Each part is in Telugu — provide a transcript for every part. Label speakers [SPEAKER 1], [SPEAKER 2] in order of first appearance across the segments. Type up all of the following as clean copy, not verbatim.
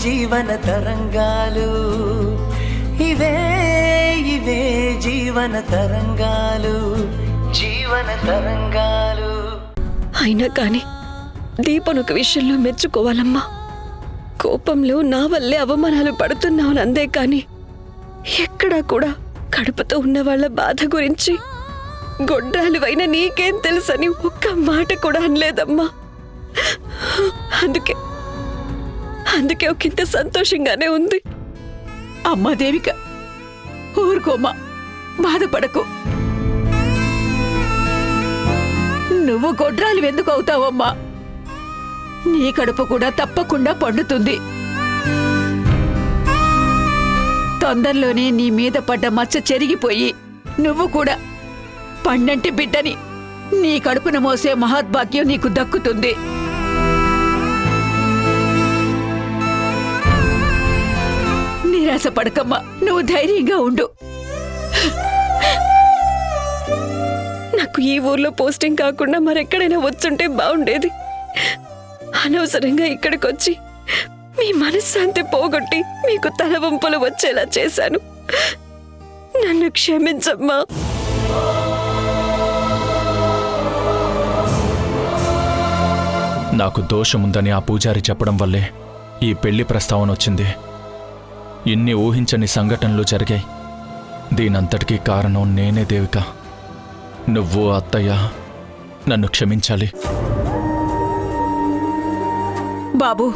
[SPEAKER 1] జీవన తరంగాలు, ఇవే ఇవే జీవన తరంగాలు, జీవన తరంగాలు.
[SPEAKER 2] అయినా కానీ దీపన్ ఒక విషయంలో మెచ్చుకోవాలమ్మా. కోపంలో నా వల్లే అవమానాలు పడుతున్నావు అందే కాని ఎక్కడా కూడా కడుపుతో ఉన్న వాళ్ళ బాధ గురించి గొడ్రాలువైన నీకేం తెలుసని ఒక్క మాట కూడా అనలేదమ్మా. అందుకే ఒకంత సంతోషంగానే ఉంది.
[SPEAKER 3] అమ్మా దేవిక, ఊరుకోమ్మా, బాధపడకు. నువ్వు గొడ్రాలు ఎందుకు అవుతావమ్మా? నీ కడుపు కూడా తప్పకుండా పండుతుంది. తొందరలోనే నీ మీద పడ్డ మచ్చ చెరిగిపోయి నువ్వు కూడా పండంటి బిడ్డని నీ కడుపున మోసే మహాద్భాగ్యం నీకు దక్కుతుంది. నిరాశ పడకమ్మా, నువ్వు ధైర్యంగా ఉండు.
[SPEAKER 2] నాకు ఈ ఊర్లో పోస్టింగ్ కాకుండా మరెక్కడైనా వచ్చుంటే బాగుండేది. అనవసరంగా ఇక్కడికొచ్చి మీ మనశ్శాంతి పోగొట్టి మీకు తలవంపులు వచ్చేలా చేశాను. నన్ను క్షమించమ్మా.
[SPEAKER 4] నాకు దోషముందని ఆ పూజారి చెప్పడం వల్లే ఈ పెళ్లి ప్రస్తావన వచ్చింది. ఇన్ని ఊహించని సంఘటనలు జరిగాయి. దీనంతటికీ కారణం నేనే దేవిక. నువ్వు అత్తయ్య నన్ను క్షమించాలి.
[SPEAKER 3] బాబు,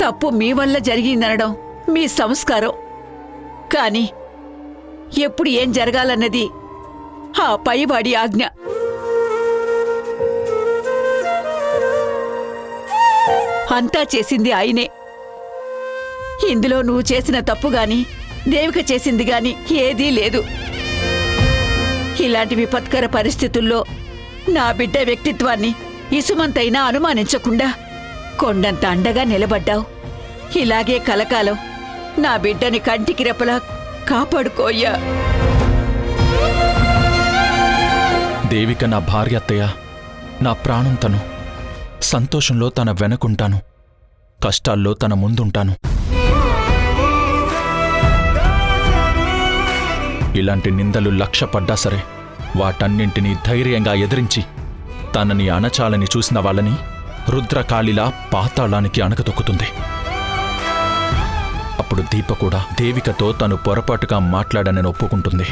[SPEAKER 3] తప్పు మీ వల్ల జరిగిందనడం మీ సంస్కారం. కాని ఎప్పుడు ఏం జరగాలన్నది ఆ పైవాడి ఆజ్ఞ. అంతా చేసింది ఆయనే. ఇందులో నువ్వు చేసిన తప్పు గాని దేవిక చేసింది గాని ఏదీ లేదు. ఇలాంటి విపత్కర పరిస్థితుల్లో నా బిడ్డ వ్యక్తిత్వాన్ని ఇసుమంతైనా అనుమానించకుండా కొండంత అండగా నిలబడ్డావు. ఇలాగే కలకాలం నా బిడ్డని కంటికి రెప్పలా కాపాడుకోయ్యా.
[SPEAKER 4] దేవిక నా భార్య అత్తయ్య, నా ప్రాణం తను. సంతోషంలో తన వెనకుంటాను, కష్టాల్లో తన ముందుంటాను. ఇలాంటి నిందలు 1,00,000 పడ్డా సరే వాటన్నింటినీ ధైర్యంగా ఎదిరించి తనని అణచాలని చూసిన వాళ్ళని రుద్రకాళిలా పాతాళానికి అణగదొక్కుతుంది. అప్పుడు దీప కూడా దేవికతో తను పొరపాటుగా మాట్లాడనని ఒప్పుకుంటుంది.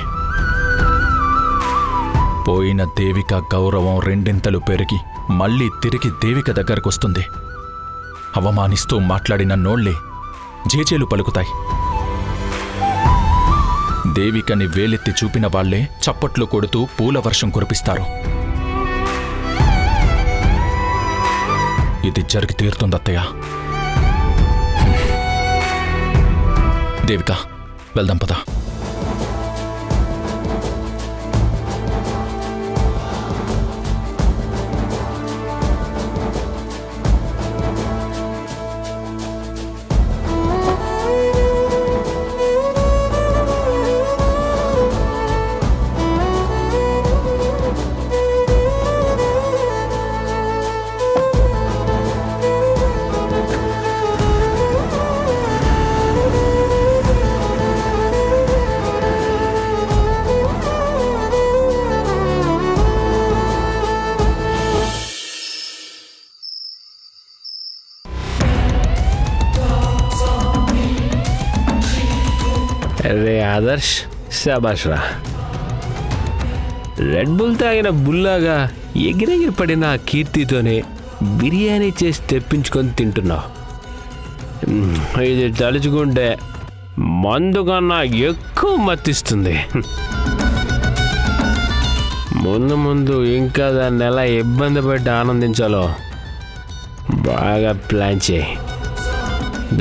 [SPEAKER 4] పోయిన దేవిక గౌరవం 2 పెరిగి మళ్లీ తిరిగి దేవిక దగ్గరకొస్తుంది. అవమానిస్తూ మాట్లాడిన నోళ్లే జేజేలు పలుకుతాయి. దేవికని వేలెత్తి చూపిన వాళ్లే చప్పట్లు కొడుతూ పూల వర్షం కురిపిస్తారు. ఇది జరిగి తీరుతుందత్తయ్య. దేవిక, వెళ్దాం పద.
[SPEAKER 5] అరే ఆదర్శ్, శాబాష్రా. రెడ్ బుల్ తాగిన బుల్లాగా ఎగిరెగిరి పడిన ఆ కీర్తితోనే బిర్యానీ చేసి తెప్పించుకొని తింటున్నావు. ఇది తలుచుకుంటే మందు కన్నా ఎక్కువ మత్తిస్తుంది. ముందు ముందు ఇంకా దాన్ని ఎలా ఇబ్బంది పెట్టి ఆనందించాలో బాగా ప్లాన్ చేయి.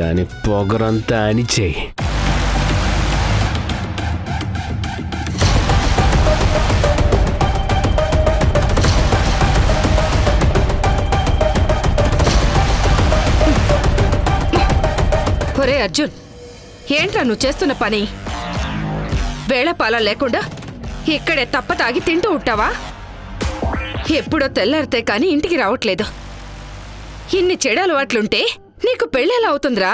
[SPEAKER 5] దాని పొగరంతా అణిచేయి.
[SPEAKER 6] ఒరే అర్జున్, ఏంట్రా నువ్వు చేస్తున్న పని? వేళపాల లేకుండా ఇక్కడే తప్ప తాగి తింటూ ఉంటావా? ఎప్పుడో తెల్లారితే కానీ ఇంటికి రావట్లేదు. ఇన్ని చెడు అలవాట్లుంటే నీకు పెళ్ళెలా అవుతుందిరా?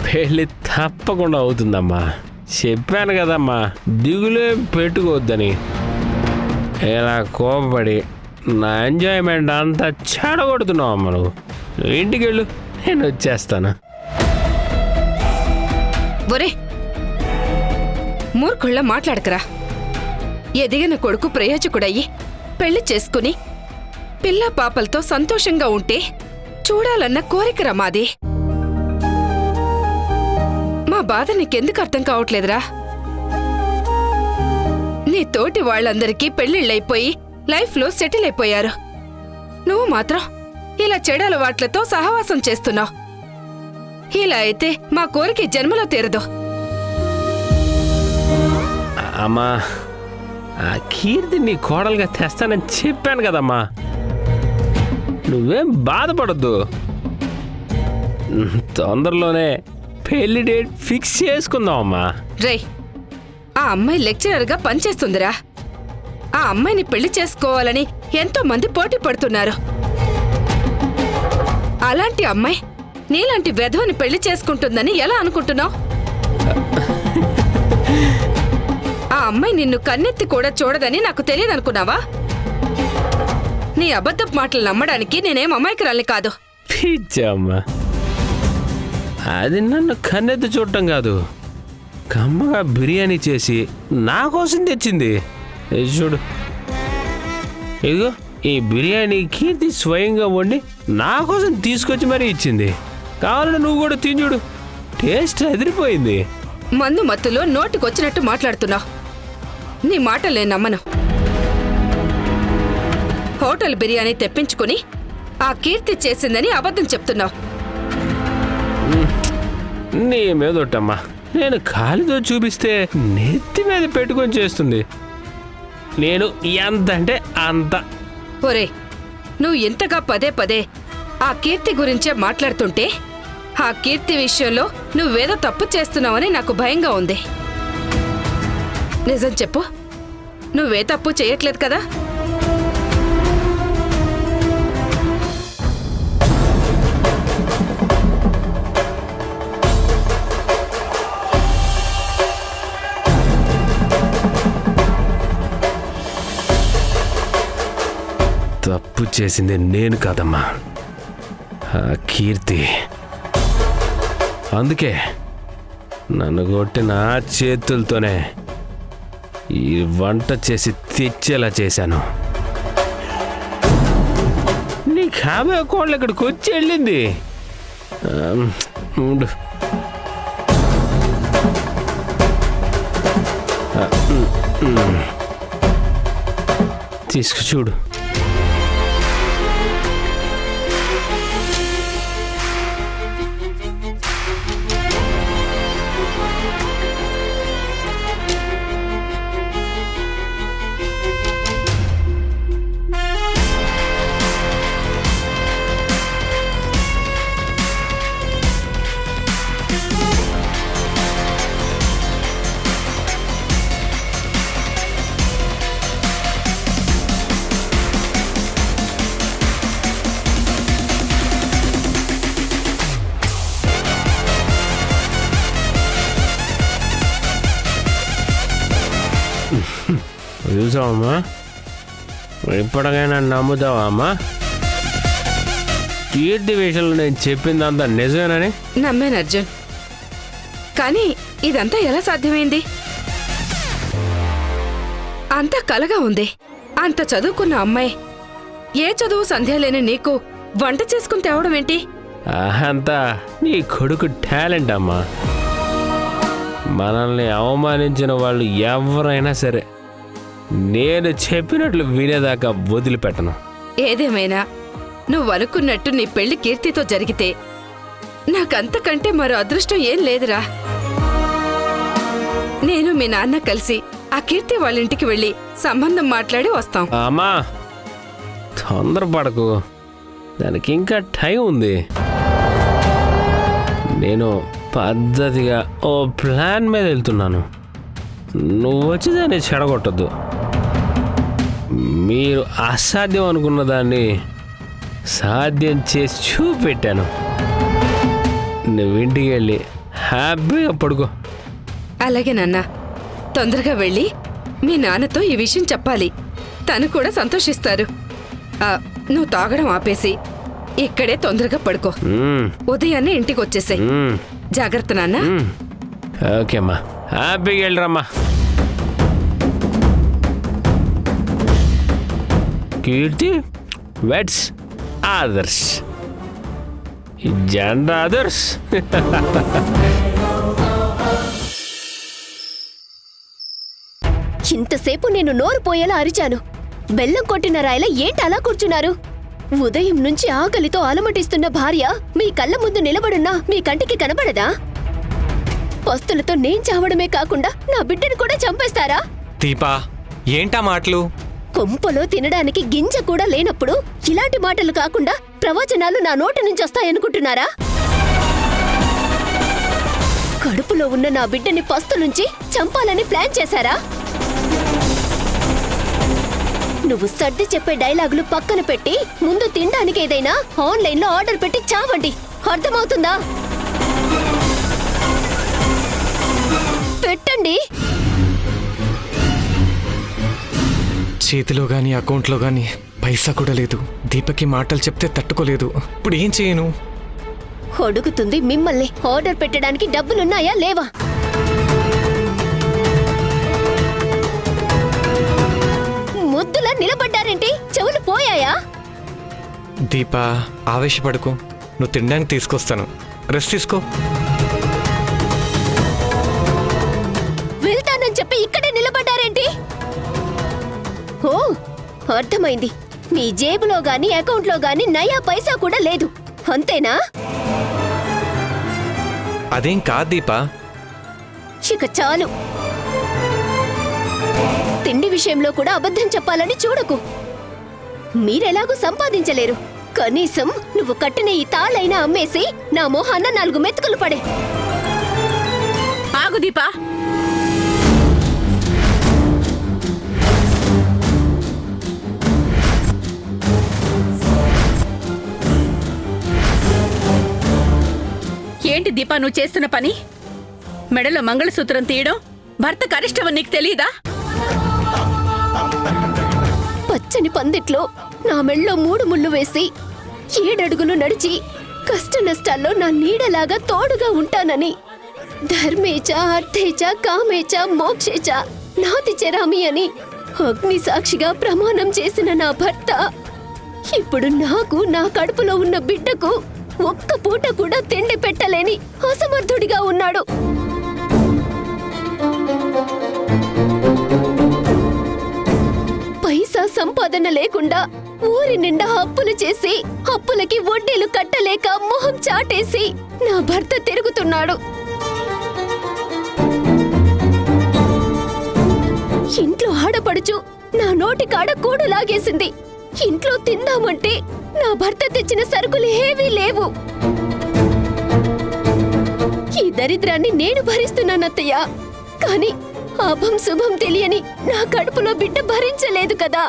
[SPEAKER 5] పెళ్ళి తప్పకుండా అవుతుందమ్మా. చెప్పాను కదమ్మా, దిగులే పెట్టుకోవద్దని. ఇలా కోపపడి నా ఎంజాయ్మెంట్ అంతా చెడగొడుతున్నావు అమ్మ. నువ్వు ఇంటికి వెళ్ళు, నేను వచ్చేస్తాను.
[SPEAKER 6] ఒరే, మూర్ఖుళ్ళ మాట్లాడకరా. ఎదిగిన కొడుకు ప్రయోజకుడయ్యి పెళ్లి చేసుకుని పిల్ల పాపలతో సంతోషంగా ఉంటే చూడాలన్న కోరికరా మాది. మా బాధ నీకెందుకు అర్థం కావట్లేదురా? నీ తోటి వాళ్ళందరికీ పెళ్లిళ్ళైపోయి లైఫ్లో సెటిల్ అయిపోయారు. నువ్వు మాత్రం ఇలా చెడు అలవాట్లతో సహవాసం చేస్తున్నావు. ఇలా అయితే మా కోరిక జన్మలో తీరదు.
[SPEAKER 5] అమ్మా, ఆ కీర్తి నీ కోడలుగా తెస్తానని చెప్పాను కదమ్మా. నువ్వేం బాధపడద్దు. తొందరలోనే పెళ్లి డేట్ ఫిక్స్ చేసుకుందామమ్మా.
[SPEAKER 6] రే, ఆ అమ్మాయి లెక్చరర్గా పనిచేస్తుందిరా. ఆ అమ్మాయిని పెళ్లి చేసుకోవాలని ఎంతో మంది పోటీ పడుతున్నారు. అలాంటి అమ్మాయి నీలాంటి వెధవని పెళ్లి చేసుకుంటుందని ఎలా అనుకుంటున్నావు? ఆ అమ్మాయి నిన్ను కన్నెత్తి కూడా చూడదని నాకు తెలియదనుకున్నావా? నీ అబద్ధపు మాటలు నమ్మడానికి నేనేం అమాయకురాల్ని కాదు.
[SPEAKER 5] పిచ్చమ్మా, అది నన్ను కన్నెత్తి చూడటం కాదు, కమ్మగా బిర్యానీ చేసి నా కోసం తెచ్చింది. ఇది చూడు, ఇదిగో ఈ బిర్యానీ కీర్తి స్వయంగా వండి నా కోసం తీసుకొచ్చి మరీ ఇచ్చింది. కావాలంటే నువ్వు కూడా తిని చూడు, టేస్ట్ అదిరిపోయింది.
[SPEAKER 6] మందు మత్తులో నోటికొచ్చినట్టు మాట్లాడుతున్నావు. నీ మాటలు నేను నమ్మను. హోటల్ బిర్యానీ తెప్పించుకుని ఆ కీర్తి చేసిందని అబద్ధం చెప్తున్నావు.
[SPEAKER 5] నీ మీద ఒట్టమ్మా, నేను కాలితో చూపిస్తే నెత్తి మీద పెట్టుకొని చేస్తుంది. నేను ఎంత అంటే అంత.
[SPEAKER 6] ఒరే, నువ్వు ఇంతగా పదే పదే ఆ కీర్తి గురించే మాట్లాడుతుంటే ఆ కీర్తి విషయంలో నువ్వేదో తప్పు చేస్తున్నావని నాకు భయంగా ఉంది. నిజం చెప్పు, నువ్వే తప్పు చేయట్లేదు కదా?
[SPEAKER 5] తప్పు చేసింది నేను కాదమ్మా, ఆ కీర్తి. అందుకే నన్ను కొట్టిన ఆ చేతులతోనే ఈ వంట చేసి తెచ్చేలా చేశాను. నీ కాబోయే కోళ్ళు ఇక్కడికి వచ్చి వెళ్ళింది. ఉండు. తీసుకు చూడు. చూసావమ్మా, ఇప్పటికైనా నమ్ముతావా అమ్మా? కీర్తి విషయంలో నేను చెప్పిందంతా నిజమేనని?
[SPEAKER 6] నమ్మాను అర్జున్, కానీ ఇదంతా ఎలా సాధ్యమైంది? అంతా కలగా ఉంది. అంత చదువుకున్న అమ్మాయి, ఏ చదువు సంధ్య లేని నీకు వంట చేసుకుని తేవడం ఏంటి?
[SPEAKER 5] అంతా నీ కొడుకు టాలెంట్ అమ్మా. మనల్ని అవమానించిన వాళ్ళు ఎవరైనా సరే నేను చెప్పినట్లు వినేదాకా వదిలిపెట్టను.
[SPEAKER 6] ఏదేమైనా నువ్వు అనుకున్నట్టు నీ పెళ్లి కీర్తితో జరిగితే నాకంతకంటే మరో అదృష్టం ఏం లేదురా. నేను మీ నాన్న కలిసి ఆ కీర్తి వాళ్ళ ఇంటికి వెళ్ళి సంబంధం మాట్లాడి వస్తాం.
[SPEAKER 5] అమ్మా, తొందరపడకు, దానికి ఇంకా టైం ఉంది. నేను పద్ధతిగా ఓ ప్లాన్ మీద వెళ్తున్నాను. నువ్వు వచ్చి దాన్ని చెడగొట్టద్దు. మీరు అసాధ్యం అనుకున్న దాన్ని సాధ్యం చేసి చూపెట్టాను. నువ్వు ఇంటికి వెళ్ళి హ్యాపీగా పడుకో.
[SPEAKER 6] అలాగే నాన్న, తొందరగా వెళ్ళి మీ నాన్నతో ఈ విషయం చెప్పాలి. తను కూడా సంతోషిస్తారు. నువ్వు తాగడం ఆపేసి ఇక్కడే తొందరగా పడుకో. ఉదయాన్నే ఇంటికి వచ్చేసాయి. జాగ్రత్త నాన్న.
[SPEAKER 5] ఓకే అమ్మా, హ్యాపీగా వెళ్ళరమ్మా. కీర్తి వెట్స్ ఆదర్శ్, జెండా ఆదర్శ్.
[SPEAKER 7] ఇంతసేపు నేను నోరు పోయేలా అరిచాను. బెల్లం కొట్టిన రాయల ఏంటి అలా కూర్చున్నారు? ఉదయం నుంచి ఆకలితో అలమటిస్తున్న భార్య మీ కళ్ళ ముందు నిలబడున్నా మీ కంటికి కనబడదా? పస్తులతో నేను చావడమే కాకుండా నా బిడ్డను కూడా చంపేస్తారా?
[SPEAKER 8] దీపా, ఏంటా మాటలు?
[SPEAKER 7] కొంపలో తినడానికి గింజ కూడా లేనప్పుడు ఇలాంటి మాటలు కాకుండా ప్రవచనాలు నా నోటి నుంచి వస్తాయనుకుంటున్నారా? కడుపులో ఉన్న నా బిడ్డని పస్తులుంచి చంపాలని ప్లాన్ చేశారా? నువ్వు సర్ది చెప్పే డైలాగులు పక్కన పెట్టి ముందు తినడానికి ఏదైనా ఆన్లైన్లో ఆర్డర్ పెట్టి చావండి. అర్థమవుతుందా? పెట్టండి.
[SPEAKER 8] చేతిలో గాని అకౌంట్లో గాని పైసా కూడా లేదు. దీపకి మాటలు చెప్తే తట్టుకోలేదు. ఇప్పుడు ఏం చేయను?
[SPEAKER 7] అడుగుతుంది మిమ్మల్ని. ఆర్డర్ పెట్టడానికి డబ్బులున్నాయా లేవా? ముద్దులా నిలబడ్డారేంటి? చెవులు పోయాయా?
[SPEAKER 8] దీపా, ఆవేశపడకు. నువ్వు తినడానికి తీసుకొస్తాను. రెస్ట్ తీసుకో.
[SPEAKER 7] వెళ్తానని చెప్పి ఇక్కడే నిలబడ్డారేంటి? ఓ, అర్థమైంది. మీ జేబులో గాని అకౌంట్లో గాని నయా పైసా కూడా లేదు, అంతేనా?
[SPEAKER 8] అదేం కాదు దీపా.
[SPEAKER 7] ఇక చాలు. తిండి విషయంలో కూడా అబద్ధం చెప్పాలని చూడకు. మీరెలాగూ సంపాదించలేరు. కనీసం నువ్వు కట్టిన ఈ తాళైనా అమ్మేసి నా మొహాన్న 4 మెతుకులు పడే.
[SPEAKER 3] ఆగు దీపా. ఏంటి దీపా నువ్వు చేస్తున్న పని? మెడలో మంగళసూత్రం తీయడం భర్త కరిష్టమని నీకు తెలీదా?
[SPEAKER 7] పచ్చని పందిట్లో నా మెళ్ళో 3 ముళ్ళు వేసి 7 అడుగులు నడిచి కష్ట నష్టాల్లో నా నీడలాగా తోడుగా ఉంటానని ధర్మేచ అర్థేచ కామేచ మోక్షేచ నాతి చెరామి అని అగ్ని సాక్షిగా ప్రమాణం చేసిన నా భర్త ఇప్పుడు నాకు నా కడుపులో ఉన్న బిడ్డకు ఒక్క పూట కూడా తిండి పెట్టలేని అసమర్థుడిగా ఉన్నాడు. పైసా సంపాదన లేకుండా ఊరి నిండా అప్పులు చేసి అప్పులకి వడ్డీలు కట్టలేక మొహం చాటేసి నా భర్త తిరుగుతున్నాడు. ఇంట్లో ఆడపడుచు నా నోటి కాడ కూడు లాగేసింది. ఇంట్లో తిందామంటే నా భర్త తెచ్చిన సరుకులు ఏవీ లేవు. ఈ దరిద్రాన్ని నేను భరిస్తున్నానత్తయ్య. కాని అభం శుభం తెలియని నా కడుపులో బిడ్డ భరించలేదు కదా.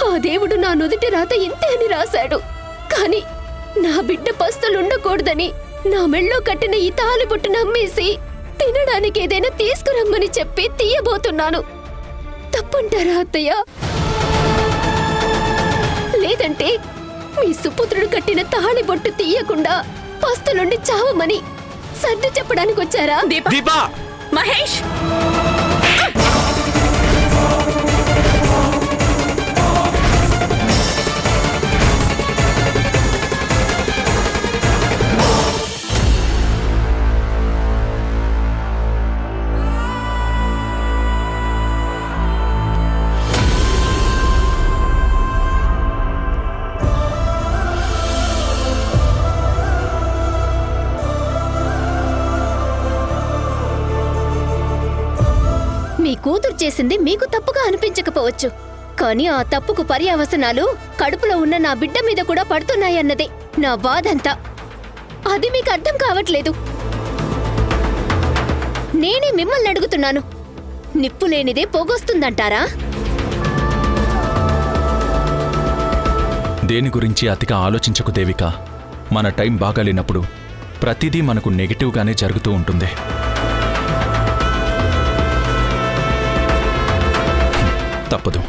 [SPEAKER 7] ఆ దేవుడు నా నుదుటి రాత ఇంతే అని రాశాడు. కాని నా బిడ్డ పస్తులుండకూడదని నా మెళ్ళో కట్టిన ఈ తాలిబొట్టు నమ్మేసి తినడానికి ఏదైనా తీసుకురమ్మని చెప్పి తీయబోతున్నాను. తప్పంటారా అత్తయ్య? లేదంటే మీ సుపుత్రుడు కట్టిన తాళిబొట్టు తీయకుండా పస్తులుండి చావమని సర్ది చెప్పడానికి వచ్చారా?
[SPEAKER 8] దీపా!
[SPEAKER 3] మహేష్,
[SPEAKER 7] మీ కూతురు చేసింది మీకు తప్పుగా అనిపించకపోవచ్చు. కానీ ఆ తప్పుకు పర్యవసనాలు కడుపులో ఉన్న నా బిడ్డ మీద కూడా పడుతున్నాయన్నదే నా బాధంతా. అది మీకు అర్థం కావట్లేదు. నేనే మిమ్మల్ని అడుగుతున్నాను. నిప్పు లేనిదే పొగొస్తుందంటారా?
[SPEAKER 4] దేని గురించి అతిగా ఆలోచించకు దేవిక. మన టైం బాగాలేనప్పుడు ప్రతిదీ మనకు నెగిటివ్గానే జరుగుతూ ఉంటుంది. తప్పదు.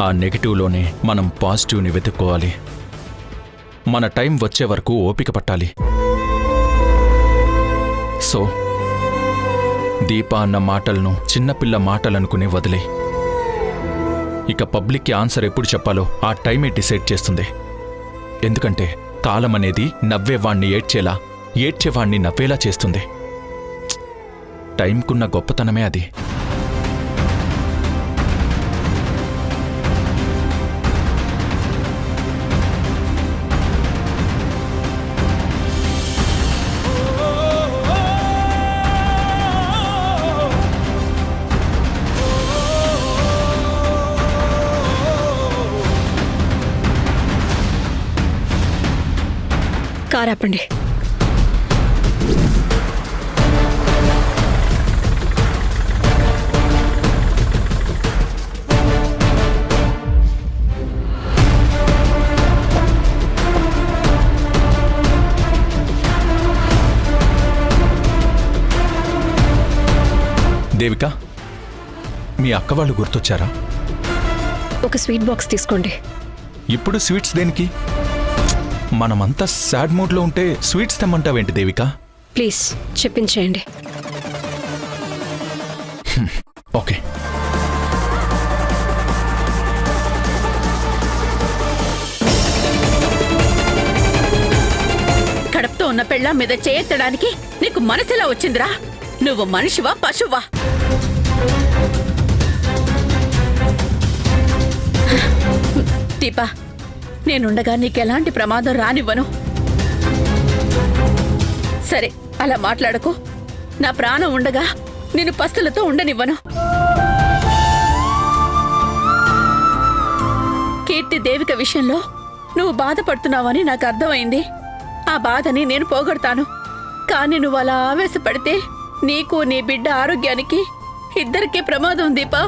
[SPEAKER 4] ఆ నెగిటివ్లోనే మనం పాజిటివ్ని వెతుక్కోవాలి. మన టైం వచ్చే వరకు ఓపిక పట్టాలి. సో దీప అన్న మాటలను చిన్నపిల్ల మాటలనుకుని వదిలే. ఇక పబ్లిక్కి ఆన్సర్ ఎప్పుడు చెప్పాలో ఆ టైమే డిసైడ్ చేస్తుంది. ఎందుకంటే కాలం అనేది నవ్వేవాణ్ణి ఏడ్చేలా, ఏడ్చేవాణ్ణి నవ్వేలా చేస్తుంది. టైంకున్న గొప్పతనమే అది.
[SPEAKER 2] కారు ఆపండి.
[SPEAKER 4] దేవిక, మీ అక్క వాళ్ళు గుర్తొచ్చారా?
[SPEAKER 2] ఒక స్వీట్ బాక్స్ తీసుకోండి.
[SPEAKER 4] ఇప్పుడు స్వీట్స్ దేనికి? మనమంతా సాడ్ మూడ్లో ఉంటే స్వీట్స్ తెమ్మంటావేంటి దేవిక?
[SPEAKER 2] ప్లీజ్ చెప్పించేయండి.
[SPEAKER 4] ఓకే.
[SPEAKER 3] కడుపుతో ఉన్న పెళ్ళాం మీద చేయెత్తడానికి నీకు మనసులా వచ్చిందిరా? నువ్వు మనిషివా పశువా? దీపా, నేనుండగా నీకెలాంటి ప్రమాదం రానివ్వను. సరే, అలా మాట్లాడకు. నా ప్రాణం ఉండగా నేను పస్తులతో ఉండనివ్వను. కీర్తి దేవిక విషయంలో నువ్వు బాధపడుతున్నావని నాకు అర్థమైంది. ఆ బాధని నేను పోగొడతాను. కానీ నువ్వు అలా ఆవేశపడితే నీకు నీ బిడ్డ ఆరోగ్యానికి ఇద్దరికీ ప్రమాదం. దీపా,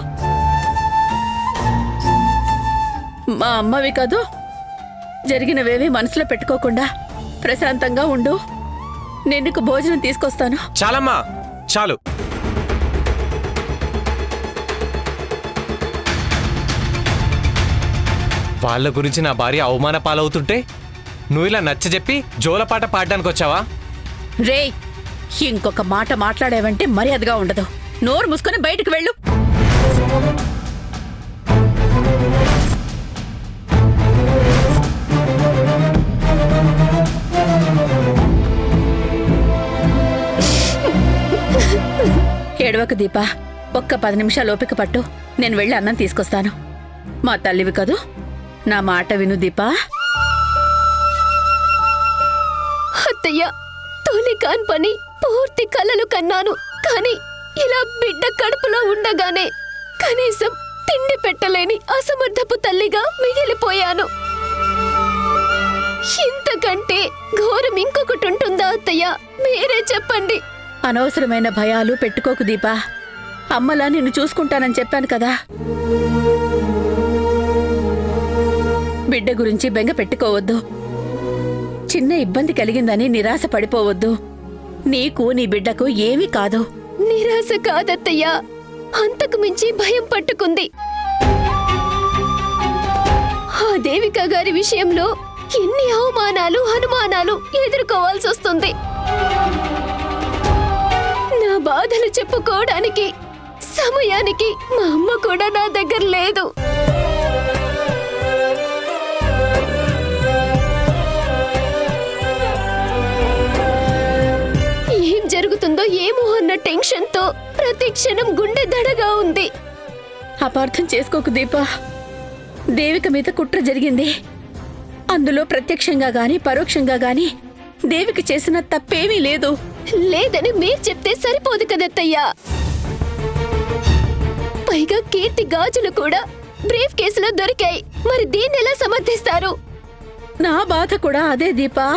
[SPEAKER 3] మా అమ్మవి కాదు. జరిగినవేవి మనసులో పెట్టుకోకుండా ప్రశాంతంగా ఉండు. నేను నీకు భోజనం తీసుకొస్తాను.
[SPEAKER 8] చాలమ్మా, చాలు. వాళ్ళ గురించి నా భార్య అవమాన పాలవుతుంటే నువ్వు ఇలా నచ్చజెప్పి జోలపాట పాడడానికి వచ్చావా?
[SPEAKER 3] రేయ్, ఇంకొక మాట మాట్లాడేవంటే మర్యాదగా ఉండదు. నోరు మూసుకొని బయటికి వెళ్ళు. ఏడవక దీపా, ఒక్క 10 నిమిషాలు ఓపిక పట్టు. నేను వెళ్ళి అన్నం తీసుకొస్తాను. మా తల్లివి కదూ, నా మాట విను దీపా.
[SPEAKER 7] అత్తయ్య, తొలి కాన్ పని పూర్తి కలలు కన్నాను. కానీ ఇలా బిడ్డ కడుపులో ఉండగానే కనీసం తిండి పెట్టలేని అసమర్థపు తల్లిగా మిగిలిపోయాను. ఇంతకంటే ఘోరం ఇంకొకటి ఉంటుందా అత్తయ్య? మీరే చెప్పండి.
[SPEAKER 3] అనవసరమైన భయాలు పెట్టుకోకు దీపా. అమ్మలా నిన్ను చూసుకుంటానని చెప్పాను కదా. బిడ్డ గురించి బెంగ పెట్టుకోవద్దు. చిన్న ఇబ్బంది కలిగిందని నిరాశ పడిపోవద్దు. నీకు నీ బిడ్డకు ఏమీ కాదు.
[SPEAKER 7] నిరాశ కాదత్తయ్య, అంతకు మించి భయం పట్టుకుంది. ఆ దేవిక గారి విషయంలో ఎన్ని అవమానాలు, అనుమానాలు ఎదుర్కోవాల్సి వస్తుంది. నా బాధలు చెప్పుకోవడానికి సమయానికి మా అమ్మ కూడా నా దగ్గర లేదు. ఏం జరుగుతుందో ఏమో అన్న టెన్షన్తో ప్రతి క్షణం గుండె దడగా ఉంది.
[SPEAKER 3] అపార్థం చేసుకోకు దీపా. దేవిక మీద కుట్ర జరిగింది. అందులో ప్రత్యక్షంగా గాని పరోక్షంగా గాని దేవికి చేసిన తప్పేమీ లేదు.
[SPEAKER 7] లేదని మీరు చెప్తే సరిపోదు కదత్తయ్యా. పైగా కీర్తి గాజులు కూడా బ్రీఫ్ కేసులో దొరికాయి. మరి దీన్ని ఎలా సమర్థిస్తారు?
[SPEAKER 3] నా బాధ కూడా అదే దీపా.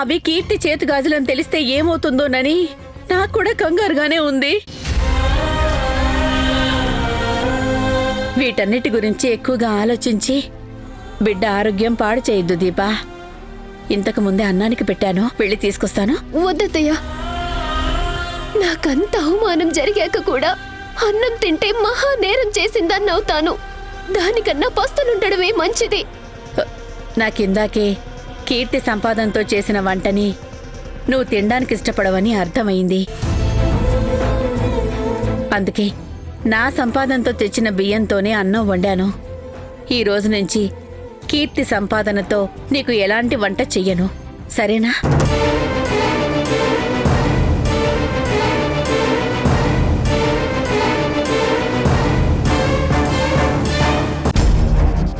[SPEAKER 3] అవి కీర్తి చేతి గాజులని తెలిస్తే ఏమవుతుందోనని నాకు కూడా కంగారుగానే ఉంది. వీటన్నిటి గురించి ఎక్కువగా ఆలోచించి బిడ్డ ఆరోగ్యం పాడు చేయొద్దు దీపా. ఇంతకు ముందే అన్నానికి పెట్టాను, వెళ్ళి తీసుకొస్తాను.
[SPEAKER 7] వద్దయ్య, నాకంత అవమానం జరిగాక కూడా అన్నం తింటే మహా నేరం చేసిందన్నవుతాను. దానికన్నా పస్తులుండడమే మంచిది.
[SPEAKER 3] నాకిందాకే కీర్తి సంపాదనతో చేసిన వంటని నువ్వు తినడానికి ఇష్టపడవని అర్థమైంది. అందుకే నా సంపాదనతో తెచ్చిన బియ్యంతోనే అన్నం వండాను. ఈ రోజు నుంచి కీర్తి సంపాదనతో నీకు ఎలాంటి వంట చెయ్యను, సరేనా?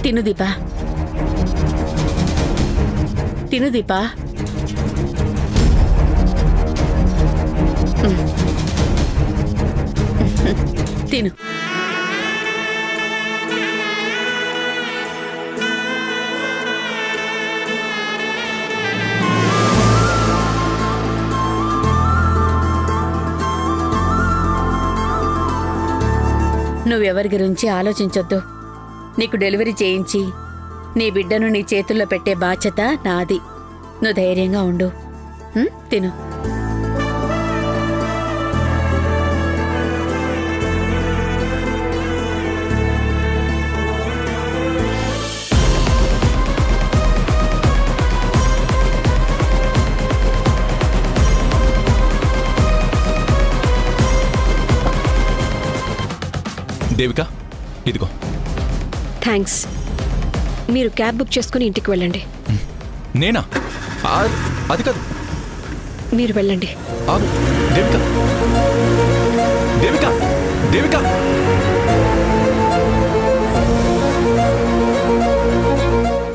[SPEAKER 3] తిను దీపా, తిను దీపా. తిను. నువ్వెవరి గురించి ఆలోచించొద్దు. నీకు డెలివరీ చేయించి నీ బిడ్డను నీ చేతుల్లో పెట్టే బాధ్యత నాది. నువ్వు ధైర్యంగా ఉండు. తిను.
[SPEAKER 4] దేవిక, ఇదిగో.
[SPEAKER 2] థ్యాంక్స్. మీరు క్యాబ్ బుక్ చేసుకుని ఇంటికి వెళ్ళండి.
[SPEAKER 4] నేనా? అది కాదు.
[SPEAKER 2] మీరు వెళ్ళండి.
[SPEAKER 4] ఆగు. దేవిక, దేవిక, దేవిక.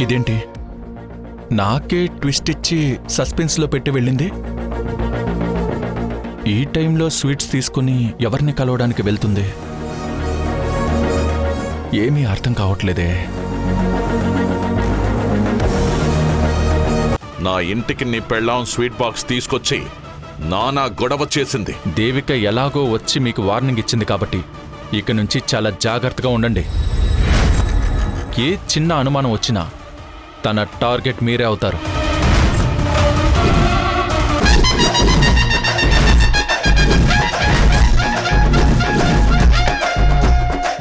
[SPEAKER 4] ఇదేంటి నాకే ట్విస్ట్ ఇచ్చి సస్పెన్స్లో పెట్టి వెళ్ళింది? ఈ టైంలో స్వీట్స్ తీసుకుని ఎవరిని కలవడానికి వెళ్తుంది? ఏమీ అర్థం కావట్లేదే.
[SPEAKER 9] నా ఇంటికి నీ పెళ్ళాం స్వీట్ బాక్స్ తీసుకొచ్చి నానా గొడవ చేసింది.
[SPEAKER 4] దేవిక ఎలాగో వచ్చి మీకు వార్నింగ్ ఇచ్చింది కాబట్టి ఇక నుంచి చాలా జాగ్రత్తగా ఉండండి. ఏ చిన్న అనుమానం వచ్చినా తన టార్గెట్ మీరే అవుతారు.